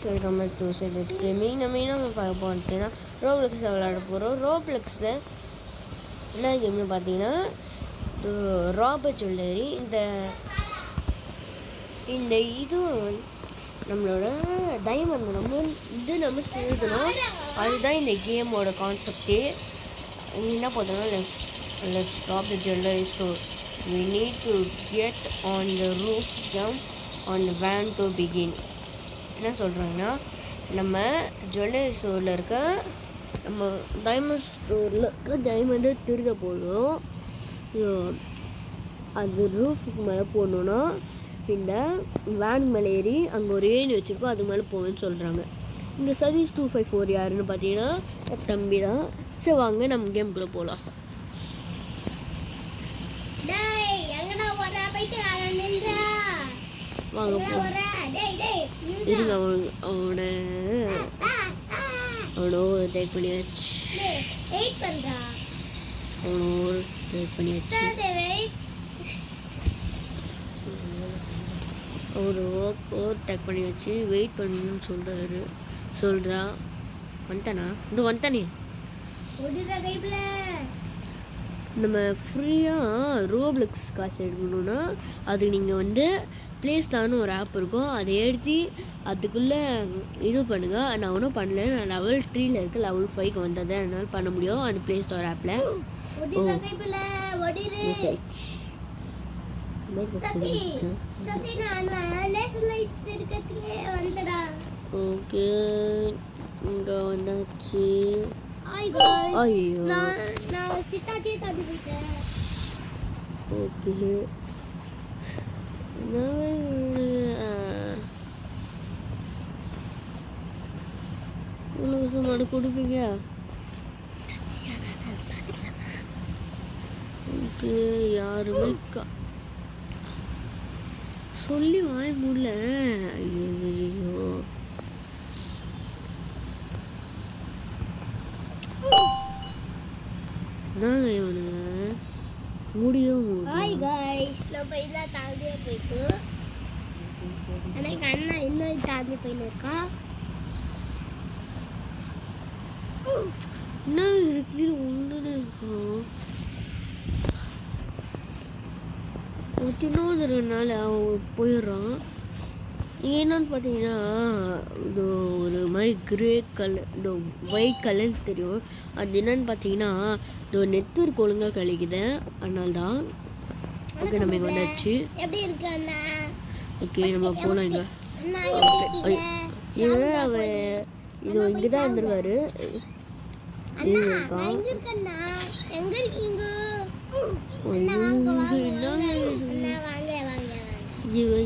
Welcome back to silent gaming. நம்ம பார்க்க போனோம்னா ரோப்ளெக்ஸில் விளையாட போகிறோம். ரோப்ளெக்ஸில் என்ன கேம்னு பார்த்தீங்கன்னா ராபர்ட் ஜுவல்லரி. இந்த இதுவும் நம்மளோட டைமண்ட் நம்ம திருடணும். அதுதான் இந்த கேமோட கான்செப்டே. என்ன பார்த்தோம்னா let's rob the jewellery store. We need to get on the roof, jump on the van to begin. என்ன சொல்கிறாங்கன்னா, நம்ம ஜுவல்லரி ஸ்டோரில் இருக்க நம்ம டைமண்ட் ஸ்டோரில் இருக்க டைமண்டை திருட போகணும். அது ரூஃபுக்கு மேலே போகணுன்னா இந்த வேன் மேலே ஏறி அங்கே ஒரு ஏணி வச்சுருக்கோம், அது மேலே போகணுன்னு சொல்கிறாங்க. இந்த சதீஷ் 254 யாருன்னு பார்த்தீங்கன்னா தம்பி தான். சரி வாங்க நம்ம கேமுக்குள்ளே போகலாம். வாங்க இருங்க, அவனோ டேக் பண்ணியாச்சு. அவரு டேக் பண்ணியாச்சு. வெயிட் பண்ணணும்னு சொல்கிறான். வந்துட்டானா? இந்த வந்துட்டானே. நம்ம ஃப்ரீயாக ரோப்ளெக்ஸ் காசு எடுக்கணுன்னா அது நீங்கள் ப்ளே ஸ்டார்னு ஒரு ஆப் இருக்கும், அதை எடுத்து அதுக்குள்ளே இது பண்ணுங்கள். நான் ஒன்றும் பண்ணல, நான் லெவல் 3ல் இருக்குது, லெவல் 5க்கு வந்ததை என்னால் பண்ண முடியும் அந்த ப்ளே ஸ்டோர் ஆப்பில். ஓகே இங்கே வந்தாச்சு. ஐயோ ஓகே உங்களுக்கு சும்மா கொடுப்பீங்க. ஓகே யாருமே சொல்லி வாய முடியல. ஐயோ என்னங்க இவனுங்க முடியும். ஹாய் गाइस, நம்ம இல்ல தாண்டியே போயிட்டு எனக்கு அண்ணா இன்னும் தாண்டி போயிருக்கா. என்ன இருக்கு ஒன்றுன்னு இருக்கும். சின்னதுனால அவன் போயிடுறான். நீங்கள் என்னன்னு பார்த்தீங்கன்னா இது ஒரு மாதிரி கிரே கலர், இந்த ஒயிட் கலர் தெரியும். அது என்னன்னு பார்த்தீங்கன்னா இந்த நெட்வொர்க் ஒழுங்காக கழிக்குது, அதனால தான். ஓகே நம்ம இங்கே வந்தாச்சு. எப்படி இருக்கு அண்ணா? ஓகே நம்ம போகலாம். இங்கே அவன் இது இங்கே தான் இருந்துருவாரு.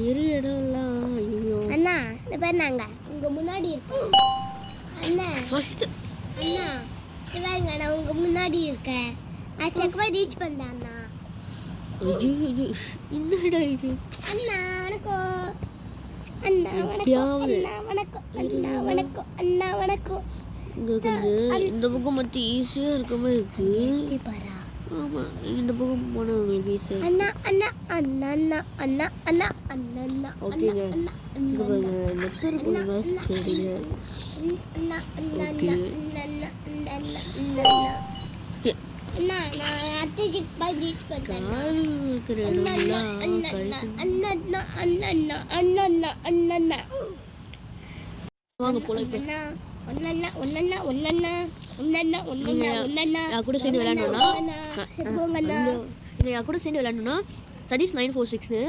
இரு இடம்லாம். ஐயோ அண்ணா இந்த பேர் நாங்க உங்க முன்னாடி இருக்கோம். அண்ணா ஃபர்ஸ்ட் அண்ணா இது பாருங்க, நான் உங்க முன்னாடி இருக்கேன். நான் செக் பண்ணி ரீச் பண்ணேன் அண்ணா. ஐயோ என்னடா இது? அண்ணா வணக்கம். அண்ணா வணக்கம். அண்ணா வணக்கம். அண்ணா வணக்கம். அண்ணா வணக்கம். இந்த பக்கம் மட்டும் ஈஸியாக இருக்க மாதிரி இருக்கு. பாரா. ஆமாம் இந்த பக்கம் போனால் உங்களுக்கு ஈஸியாக. அண்ணா அண்ணா அண்ணா அண்ணா அண்ணா அண்ணா அண்ணா அண்ணா. ஓகேங்க இங்கே பாருங்க நெட்வொர்க் ஒழுங்காக கேட்டீங்க. ஓகே அண்ணா நான் அத்தை செக் பண்ணி ரீச் பண்ணேன். கால் வைக்கிற இடம்லாம் வாங்க போலாம். கூட சேர்ந்து விளையாடணும்னா சதீஷ் 946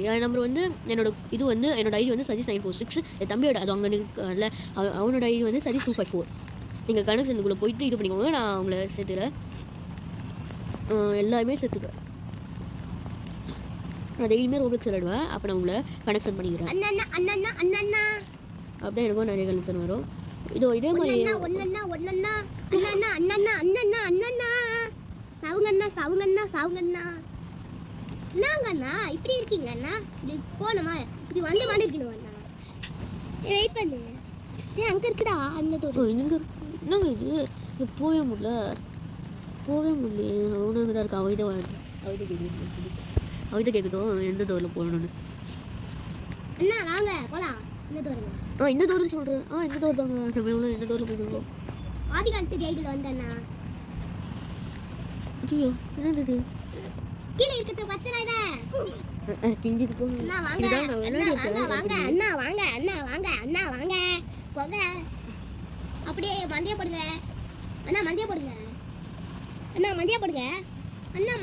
என் நம்பர் என்னோட இது என்னோட ஐடி சதீஷ் 946. என் தம்பியோட அது அங்கே இருக்குல்ல, அவனோட ஐடி சதீஷ் 254. நீங்கள் கனெக்ஷனுக்குள்ளே போயிட்டு இது பண்ணிக்கோங்க. நான் அவங்கள சேர்த்துக்கிறேன், எல்லாருமே சேர்த்துக்கிறேன். நான் டெய்லியுமே ரோப்ளெக்ஸ் விளையாடுவேன். அப்போ நான் உங்களை கனெக்ஷன் பண்ணிக்கிறேன். அப்படிதான் எனக்கும் நிறைய கனெக்ஷன் வரும். இதே மாதிரி என்னங்கண்ணா இப்படி இருக்கீங்க அண்ணா? இப்படி போனோமா இப்படி வந்து மாட்டிக்கணும் அண்ணா. வெயிட் பண்ணு, அங்கே இருக்குடா அண்ணன். என்னங்க இது போகவே முடியல. அவனுக்கு தான் இருக்கு. அவகிட்ட கேட்கட்டும் எந்த டோரில் போகணுன்னு. அண்ணா வாங்க போகலாம். இந்த டோருங்க. இந்த டோர்னு சொல்கிறேன். இந்த டோர் தாங்க. நம்ம எவ்வளோ இந்த டோரில் போயிடுவோம். ஆதி காலத்து ஜெயிகள் வந்தேண்ணா. ஐயோ என்னது கீழே இருக்கிறது பச்சனாதா. கிஞ்சிட்டு போங்க. அண்ணா வாங்க அண்ணா வாங்க அண்ணா வாங்க அண்ணா வாங்க அண்ணா வாங்க போங்க. அப்படியே மண்டியா போடுங்க அண்ணா, மண்டியா போடுங்க அண்ணா, மண்டியா போடுங்க அண்ணா.